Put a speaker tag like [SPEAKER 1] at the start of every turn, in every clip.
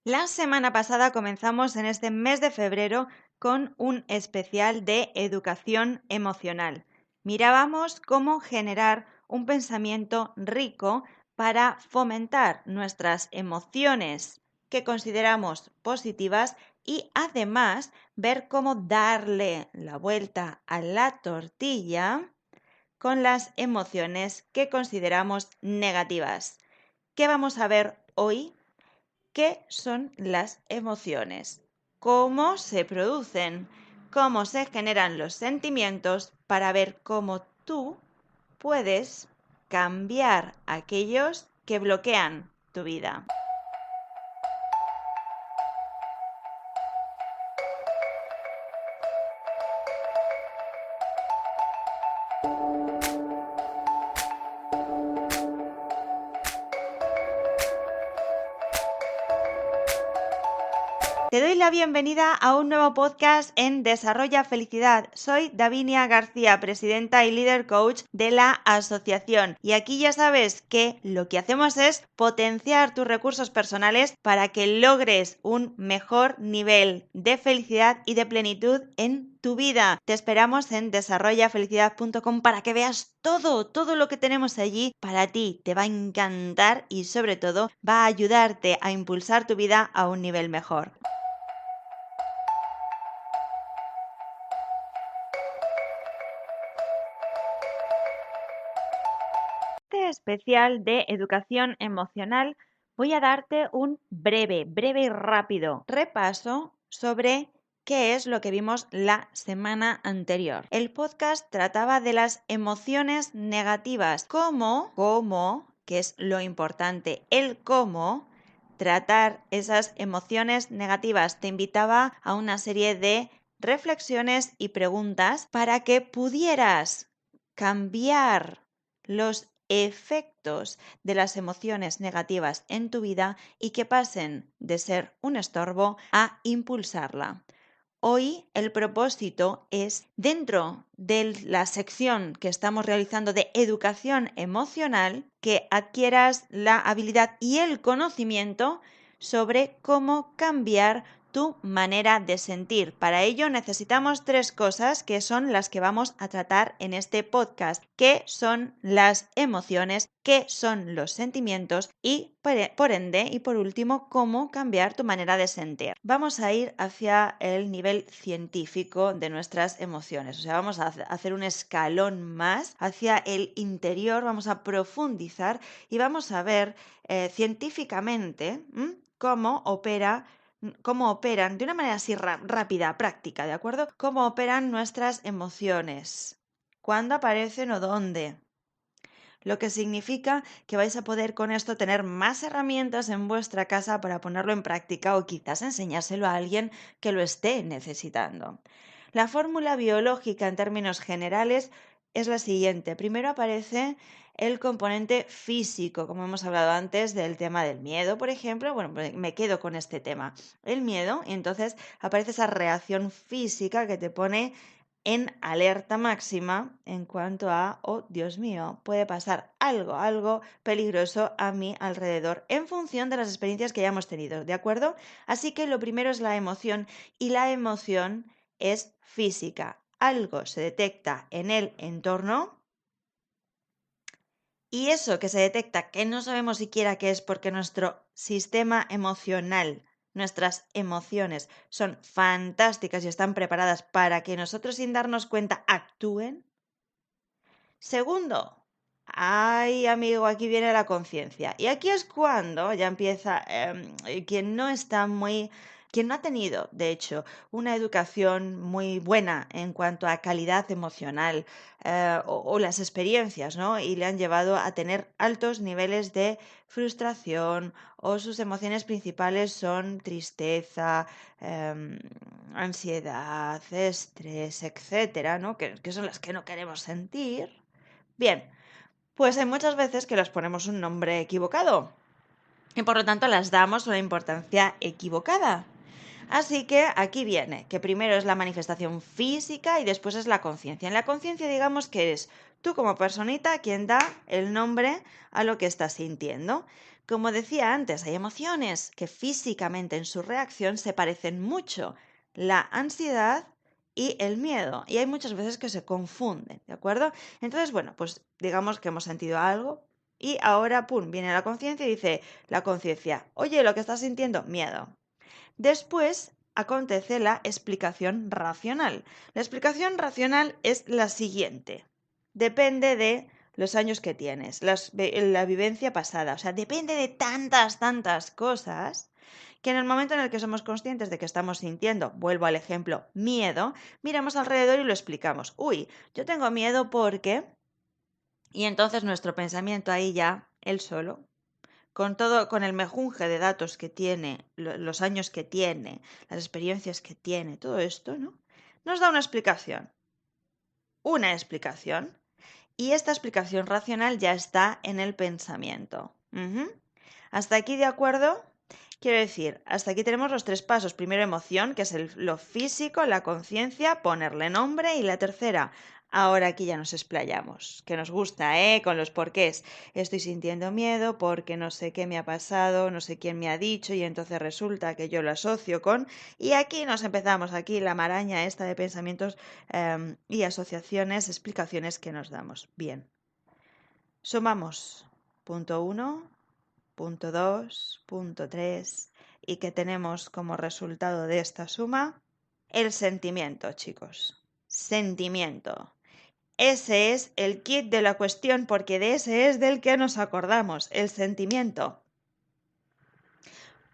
[SPEAKER 1] La semana pasada comenzamos en este mes de febrero con un especial de educación emocional. Mirábamos cómo generar un pensamiento rico para fomentar nuestras emociones que consideramos positivas y además ver cómo darle la vuelta a la tortilla con las emociones que consideramos negativas. ¿Qué vamos a ver hoy? ¿Qué son las emociones? ¿Cómo se producen? ¿Cómo se generan los sentimientos para ver cómo tú puedes cambiar aquellos que bloquean tu vida? Te doy la bienvenida a un nuevo podcast en Desarrolla Felicidad. Soy Davinia García, presidenta y líder coach de la asociación. Y aquí ya sabes que lo que hacemos es potenciar tus recursos personales para que logres un mejor nivel de felicidad y de plenitud en tu vida. Te esperamos en desarrollafelicidad.com para que veas todo lo que tenemos allí para ti. Te va a encantar y sobre todo va a ayudarte a impulsar tu vida a un nivel mejor. Especial de educación emocional, voy a darte un breve y rápido repaso sobre qué es lo que vimos la semana anterior. El podcast trataba de las emociones negativas, cómo, que es lo importante, el cómo tratar esas emociones negativas. Te invitaba a una serie de reflexiones y preguntas para que pudieras cambiar los efectos de las emociones negativas en tu vida y que pasen de ser un estorbo a impulsarla. Hoy el propósito es, dentro de la sección que estamos realizando de educación emocional, que adquieras la habilidad y el conocimiento sobre cómo cambiar tu manera de sentir. Para ello necesitamos 3 cosas que son las que vamos a tratar en este podcast. ¿Qué son las emociones? ¿Qué son los sentimientos? Y por ende, y por último, cómo cambiar tu manera de sentir. Vamos a ir hacia el nivel científico de nuestras emociones. O sea, vamos a hacer un escalón más hacia el interior, vamos a profundizar y vamos a ver científicamente cómo operan de una manera así rápida, práctica, ¿de acuerdo? Cómo operan nuestras emociones, cuándo aparecen o dónde. Lo que significa que vais a poder con esto tener más herramientas en vuestra casa para ponerlo en práctica o quizás enseñárselo a alguien que lo esté necesitando. La fórmula biológica en términos generales es la siguiente. Primero aparece el componente físico, como hemos hablado antes del tema del miedo, por ejemplo. Bueno, pues me quedo con este tema. El miedo, y entonces aparece esa reacción física que te pone en alerta máxima en cuanto a, oh Dios mío, puede pasar algo peligroso a mi alrededor en función de las experiencias que hayamos tenido, ¿de acuerdo? Así que lo primero es la emoción y la emoción es física. Algo se detecta en el entorno y eso que se detecta que no sabemos siquiera qué es porque nuestro sistema emocional, nuestras emociones son fantásticas y están preparadas para que nosotros sin darnos cuenta actúen. Segundo, ay amigo, aquí viene la conciencia. Y aquí es cuando ya empieza quien no está muy, quien no ha tenido, de hecho, una educación muy buena en cuanto a calidad emocional o las experiencias, ¿no? Y le han llevado a tener altos niveles de frustración o sus emociones principales son tristeza, ansiedad, estrés, etcétera, ¿no? Que son las que no queremos sentir. Bien, pues hay muchas veces que les ponemos un nombre equivocado y por lo tanto las damos una importancia equivocada. Así que aquí viene, que primero es la manifestación física y después es la conciencia. En la conciencia digamos que eres tú como personita quien da el nombre a lo que estás sintiendo. Como decía antes, hay emociones que físicamente en su reacción se parecen mucho. La ansiedad y el miedo. Y hay muchas veces que se confunden, ¿de acuerdo? Entonces, bueno, pues digamos que hemos sentido algo y ahora, pum, viene la conciencia y dice la conciencia, oye, lo que estás sintiendo, miedo. Después acontece la explicación racional. La explicación racional es la siguiente. Depende de los años que tienes, la vivencia pasada. O sea, depende de tantas cosas que en el momento en el que somos conscientes de que estamos sintiendo, vuelvo al ejemplo, miedo, miramos alrededor y lo explicamos. Uy, yo tengo miedo porque... Y entonces nuestro pensamiento ahí ya, él solo, con todo, con el mejunje de datos que tiene, los años que tiene, las experiencias que tiene, todo esto, ¿no? Nos da una explicación. Una explicación. Y esta explicación racional ya está en el pensamiento. ¿Hasta aquí de acuerdo? Quiero decir, hasta aquí tenemos los tres pasos. Primero, emoción, que es lo físico, la conciencia, ponerle nombre. Y la tercera, ahora aquí ya nos explayamos, que nos gusta, ¿eh? Con los porqués. Estoy sintiendo miedo porque no sé qué me ha pasado, no sé quién me ha dicho y entonces resulta que yo lo asocio con... Y aquí nos empezamos, aquí la maraña esta de pensamientos y asociaciones, explicaciones que nos damos. Bien. Sumamos. Punto 1. Punto 2, punto 3, y que tenemos como resultado de esta suma el sentimiento, chicos. Sentimiento. Ese es el kit de la cuestión porque de ese es del que nos acordamos, el sentimiento.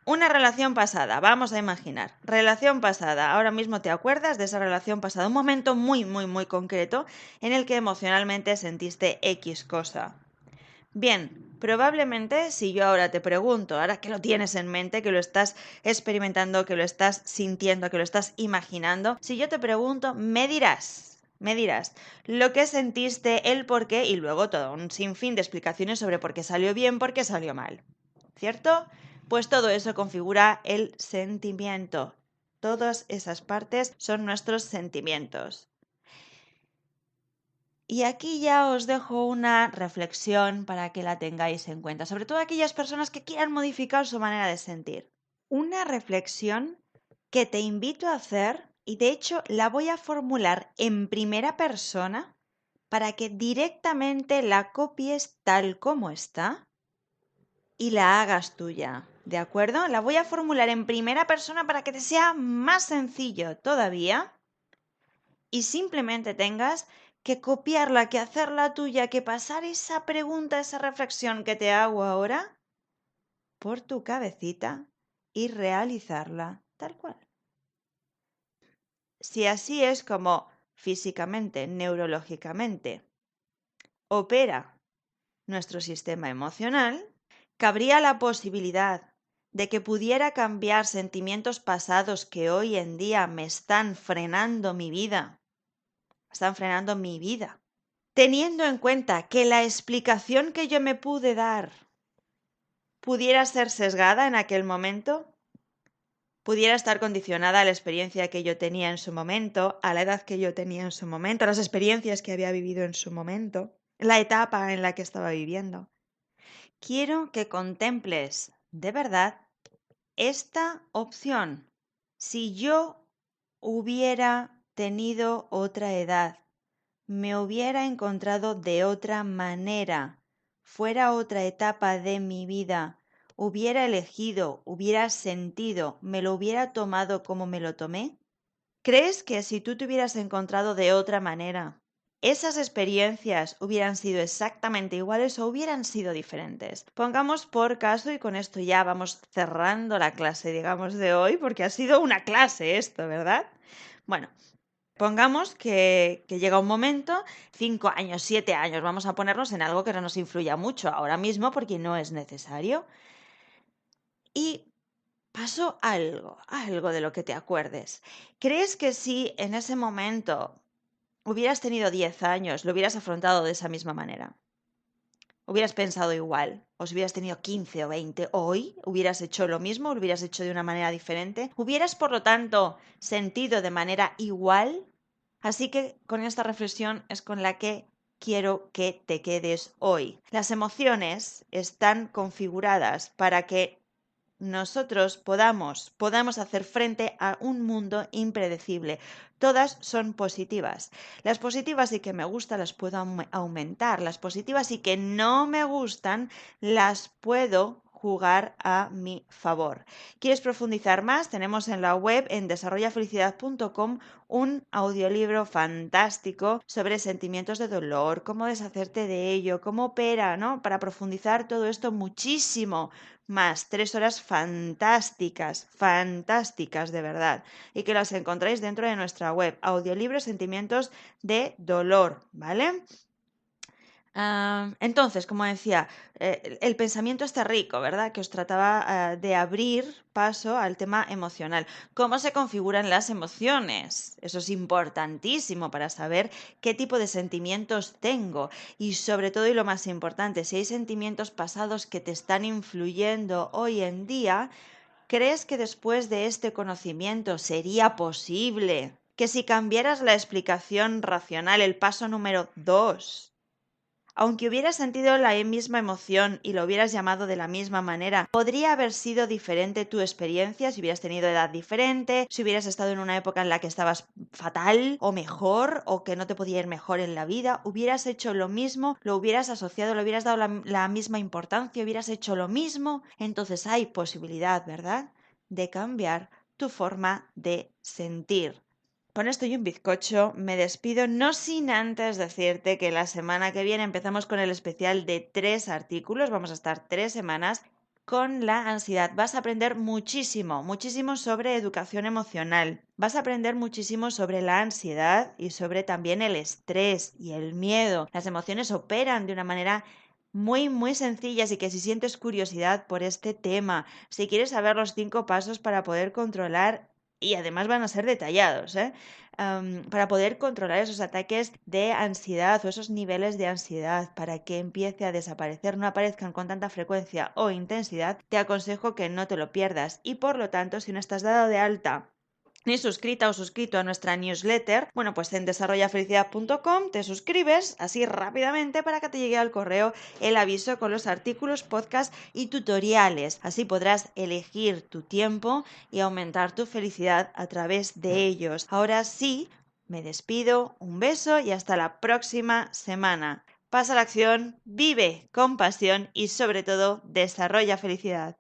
[SPEAKER 1] Una relación pasada, vamos a imaginar. Relación pasada, ahora mismo te acuerdas de esa relación pasada, un momento muy concreto en el que emocionalmente sentiste X cosa. Bien, probablemente si yo ahora te pregunto, ahora que lo tienes en mente, que lo estás experimentando, que lo estás sintiendo, que lo estás imaginando, si yo te pregunto, me dirás lo que sentiste, el por qué y luego todo un sinfín de explicaciones sobre por qué salió bien, por qué salió mal. ¿Cierto? Pues todo eso configura el sentimiento. Todas esas partes son nuestros sentimientos. Y aquí ya os dejo una reflexión para que la tengáis en cuenta, sobre todo aquellas personas que quieran modificar su manera de sentir. Una reflexión que te invito a hacer y de hecho la voy a formular en primera persona para que directamente la copies tal como está y la hagas tuya. ¿De acuerdo? La voy a formular en primera persona para que te sea más sencillo todavía y simplemente tengas que copiarla, que hacerla tuya, que pasar esa pregunta, esa reflexión que te hago ahora por tu cabecita y realizarla tal cual. Si así es como físicamente, neurológicamente, opera nuestro sistema emocional, cabría la posibilidad de que pudiera cambiar sentimientos pasados que hoy en día me están frenando mi vida. Teniendo en cuenta que la explicación que yo me pude dar pudiera ser sesgada en aquel momento, pudiera estar condicionada a la experiencia que yo tenía en su momento, a la edad que yo tenía en su momento, a las experiencias que había vivido en su momento, la etapa en la que estaba viviendo. Quiero que contemples de verdad esta opción. Si yo hubiera tenido otra edad, me hubiera encontrado de otra manera, fuera otra etapa de mi vida, hubiera elegido, hubiera sentido, me lo hubiera tomado como me lo tomé? ¿Crees que si tú te hubieras encontrado de otra manera, esas experiencias hubieran sido exactamente iguales o hubieran sido diferentes? Pongamos por caso, y con esto ya vamos cerrando la clase, digamos, de hoy, porque ha sido una clase esto, ¿verdad? Bueno, pongamos que llega un momento, 5 años, 7 años, vamos a ponernos en algo que no nos influya mucho ahora mismo porque no es necesario. Y pasó algo de lo que te acuerdes. ¿Crees que si en ese momento hubieras tenido 10 años, lo hubieras afrontado de esa misma manera? ¿Hubieras pensado igual? ¿O si hubieras tenido 15 o 20 hoy, hubieras hecho lo mismo, lo hubieras hecho de una manera diferente? ¿Hubieras, por lo tanto, sentido de manera igual? Así que con esta reflexión es con la que quiero que te quedes hoy. Las emociones están configuradas para que nosotros podamos hacer frente a un mundo impredecible. Todas son positivas. Las positivas sí que me gustan, las puedo aumentar. Las positivas sí que no me gustan, las puedo jugar a mi favor. ¿Quieres profundizar más? Tenemos en la web en desarrollafelicidad.com un audiolibro fantástico sobre sentimientos de dolor, cómo deshacerte de ello, cómo opera, ¿no? Para profundizar todo esto muchísimo más. 3 horas fantásticas, fantásticas de verdad. Y que las encontráis dentro de nuestra web. Audiolibro Sentimientos de Dolor, ¿vale? Entonces, como decía, el pensamiento está rico, ¿verdad? Que os trataba de abrir paso al tema emocional. ¿Cómo se configuran las emociones? Eso es importantísimo para saber qué tipo de sentimientos tengo. Y sobre todo, y lo más importante, si hay sentimientos pasados que te están influyendo hoy en día, ¿crees que después de este conocimiento sería posible que si cambiaras la explicación racional, el paso número 2, aunque hubieras sentido la misma emoción y lo hubieras llamado de la misma manera, podría haber sido diferente tu experiencia si hubieras tenido edad diferente, si hubieras estado en una época en la que estabas fatal o mejor o que no te podía ir mejor en la vida? ¿Hubieras hecho lo mismo? ¿Lo hubieras asociado? ¿Le hubieras dado la misma importancia? ¿Hubieras hecho lo mismo? Entonces hay posibilidad, ¿verdad?, de cambiar tu forma de sentir. Con esto y un bizcocho me despido, no sin antes decirte que la semana que viene empezamos con el especial de 3 artículos. Vamos a estar 3 semanas con la ansiedad. Vas a aprender muchísimo, muchísimo sobre educación emocional. Vas a aprender muchísimo sobre la ansiedad y sobre también el estrés y el miedo. Las emociones operan de una manera muy, muy sencilla, así que si sientes curiosidad por este tema, si quieres saber los 5 pasos para poder controlar, y además van a ser detallados, para poder controlar esos ataques de ansiedad o esos niveles de ansiedad para que empiece a desaparecer, no aparezcan con tanta frecuencia o intensidad, te aconsejo que no te lo pierdas. Y por lo tanto, si no estás dado de alta ni suscrita o suscrito a nuestra newsletter, bueno, pues en desarrollafelicidad.com te suscribes así rápidamente para que te llegue al correo el aviso con los artículos, podcasts y tutoriales. Así podrás elegir tu tiempo y aumentar tu felicidad a través de ellos. Ahora sí, me despido, un beso y hasta la próxima semana. Pasa la acción, vive con pasión y sobre todo desarrolla felicidad.